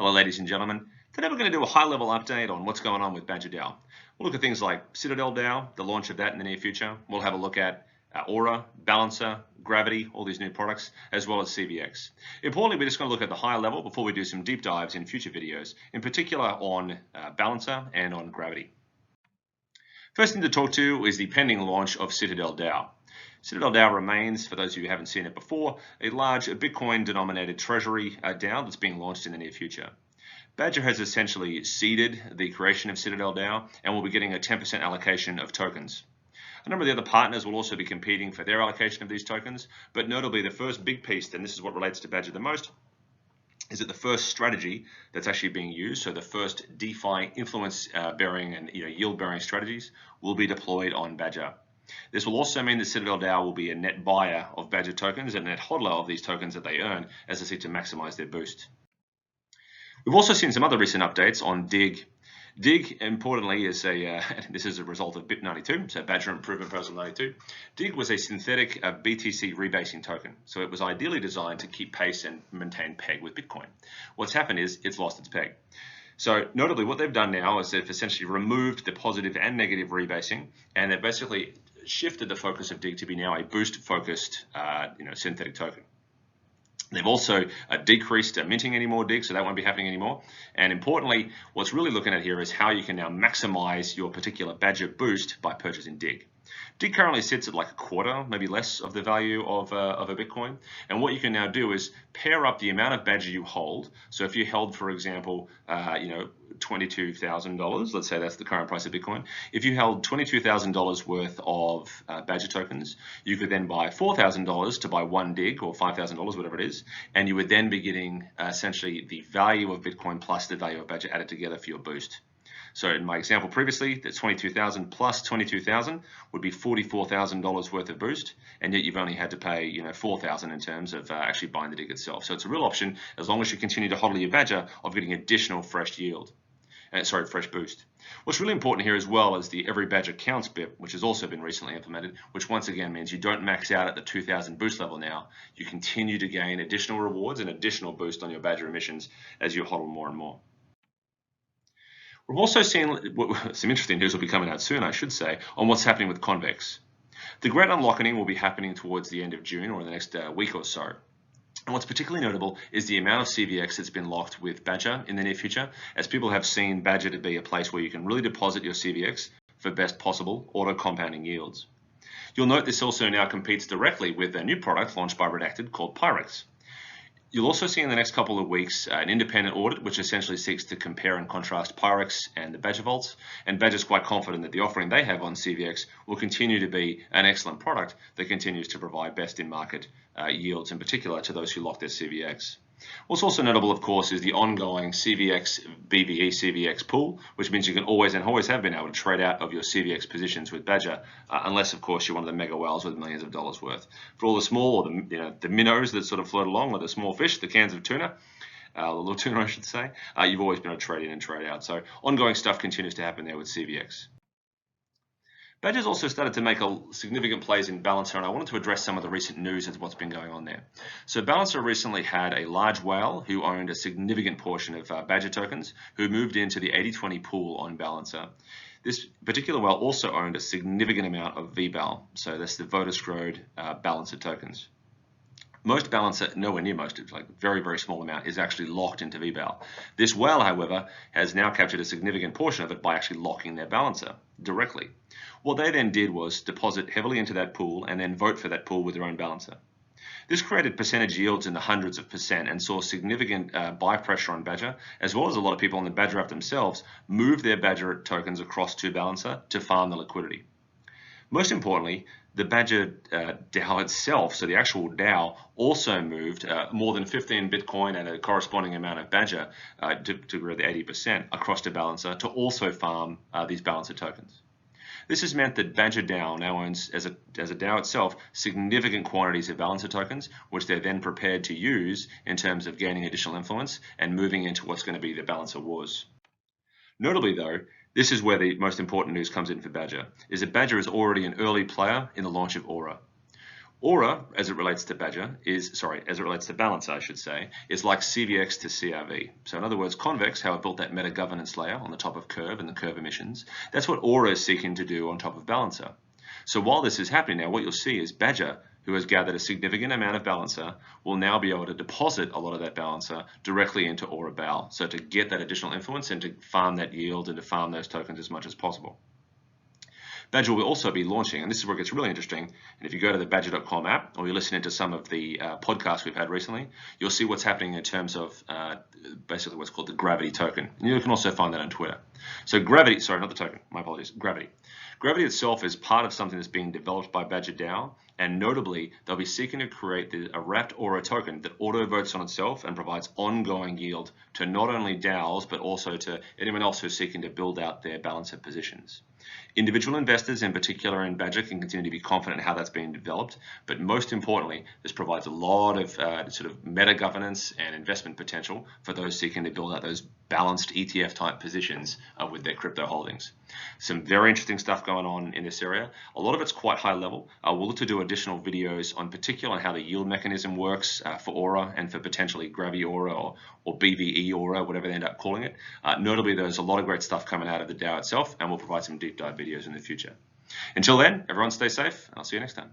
Hello ladies and gentlemen, today we're going to do a high-level update on what's going on with Badger DAO. We'll look at things like Citadel DAO, the launch of that in the near future. We'll have a look at Aura, Balancer, Gravity, all these new products, as well as CVX. Importantly, we're just going to look at the high level before we do some deep dives in future videos, in particular on Balancer and on Gravity. First thing to talk to is the pending launch of Citadel DAO. Citadel DAO remains, for those of you who haven't seen it before, a large Bitcoin-denominated treasury DAO that's being launched in the near future. Badger has essentially seeded the creation of Citadel DAO and will be getting a 10% allocation of tokens. A number of the other partners will also be competing for their allocation of these tokens, but notably the first big piece, and this is what relates to Badger the most, is that the first strategy that's actually being used, so the first DeFi influence-bearing and yield-bearing strategies, will be deployed on Badger. This will also mean that Citadel DAO will be a net buyer of Badger tokens and a net hodler of these tokens that they earn as they seek to maximize their boost. We've also seen some other recent updates on DIG. DIG, importantly, is this is a result of BIP92, so Badger Improvement Proposal 92. DIG was a synthetic BTC rebasing token, so it was ideally designed to keep pace and maintain peg with Bitcoin. What's happened is it's lost its peg. So notably, what they've done now is they've essentially removed the positive and negative rebasing, and they've basically shifted the focus of DIG to be now a boost-focused synthetic token. They've also decreased minting any more DIG, so that won't be happening anymore. And importantly, what's really looking at here is how you can now maximize your particular Badger boost by purchasing DIG. DIG currently sits at like a quarter, maybe less of the value of a Bitcoin. And what you can now do is pair up the amount of Badger you hold. So if you held, for example, $22,000, let's say that's the current price of Bitcoin. If you held $22,000 worth of Badger tokens, you could then buy $4,000 to buy one DIG or $5,000, whatever it is. And you would then be getting essentially the value of Bitcoin plus the value of Badger added together for your boost. So in my example previously, the 22,000 plus 22,000 would be $44,000 worth of boost, and yet you've only had to pay $4,000 in terms of actually buying the DIG itself. So it's a real option as long as you continue to hodl your Badger of getting additional fresh yield. Fresh boost. What's really important here as well is the Every Badger Counts BIP, which has also been recently implemented, which once again means you don't max out at the 2,000 boost level now. You continue to gain additional rewards and additional boost on your Badger emissions as you hodl more and more. We've also seen some interesting news will be coming out soon, I should say, on what's happening with Convex. The great unlocking will be happening towards the end of June or in the next week or so. And what's particularly notable is the amount of CVX that's been locked with Badger in the near future, as people have seen Badger to be a place where you can really deposit your CVX for best possible auto-compounding yields. You'll note this also now competes directly with a new product launched by Redacted called Pyrex. You'll also see in the next couple of weeks an independent audit which essentially seeks to compare and contrast Pyrex and the Badger vaults, and Badger's quite confident that the offering they have on CVX will continue to be an excellent product that continues to provide best in market yields, in particular to those who lock their CVX. What's also notable, of course, is the ongoing CVX BVE CVX pool, which means you can always and always have been able to trade out of your CVX positions with Badger, unless, of course, you're one of the mega whales with millions of dollars worth. For all the small or the minnows that sort of float along, or the small fish, the cans of tuna, the little tuna, I should say, you've always been able to trade in and trade out. So ongoing stuff continues to happen there with CVX. Badger's also started to make a significant plays in Balancer, and I wanted to address some of the recent news of what's been going on there. So Balancer recently had a large whale who owned a significant portion of Badger tokens, who moved into the 80-20 pool on Balancer. This particular whale also owned a significant amount of VBAL, so that's the voter screwed Balancer tokens. Most Balancer, nowhere near most, it's like a very, very small amount, is actually locked into VBAL. This whale, however, has now captured a significant portion of it by actually locking their Balancer directly. What they then did was deposit heavily into that pool and then vote for that pool with their own Balancer. This created percentage yields in the hundreds of percent and saw significant buy pressure on Badger, as well as a lot of people on the Badger app themselves move their Badger tokens across to Balancer to farm the liquidity. Most importantly, the Badger DAO itself, so the actual DAO, also moved more than 15 Bitcoin and a corresponding amount of Badger to grow the 80% across to Balancer to also farm these Balancer tokens. This has meant that Badger DAO now owns, as a DAO itself, significant quantities of Balancer tokens, which they're then prepared to use in terms of gaining additional influence and moving into what's going to be the Balancer wars. Notably, though, this is where the most important news comes in for Badger, is that Badger is already an early player in the launch of Aura. Aura, as it relates to as it relates to Balancer, I should say, is like CVX to CRV. So in other words, Convex, how it built that meta governance layer on the top of Curve and the Curve emissions, that's what Aura is seeking to do on top of Balancer. So while this is happening now, what you'll see is Badger, who has gathered a significant amount of Balancer, will now be able to deposit a lot of that Balancer directly into Aura BAO. So to get that additional influence and to farm that yield and to farm those tokens as much as possible. Badger will also be launching, and this is where it gets really interesting, and if you go to the badger.com app or you listen into some of the podcasts we've had recently, you'll see what's happening in terms of basically what's called the Gravity token. And you can also find that on Twitter. So Gravity, sorry, not the token, my apologies, Gravity. Gravity itself is part of something that's being developed by Badger DAO, and notably, they'll be seeking to create a wrapped Aura token that auto-votes on itself and provides ongoing yield to not only DAOs, but also to anyone else who's seeking to build out their Balancer positions. Individual investors, in particular in Badger, can continue to be confident in how that's being developed, but most importantly, this provides a lot of sort of meta governance and investment potential for those seeking to build out those balanced ETF type positions with their crypto holdings. Some very interesting stuff going on in this area. A lot of it's quite high level. We'll look to do additional videos on particular on how the yield mechanism works for Aura and for potentially Gravity Aura or BVE Aura, whatever they end up calling it. Notably, there's a lot of great stuff coming out of the DAO itself, and we'll provide some deep dive videos in the future. Until then, everyone stay safe, and I'll see you next time.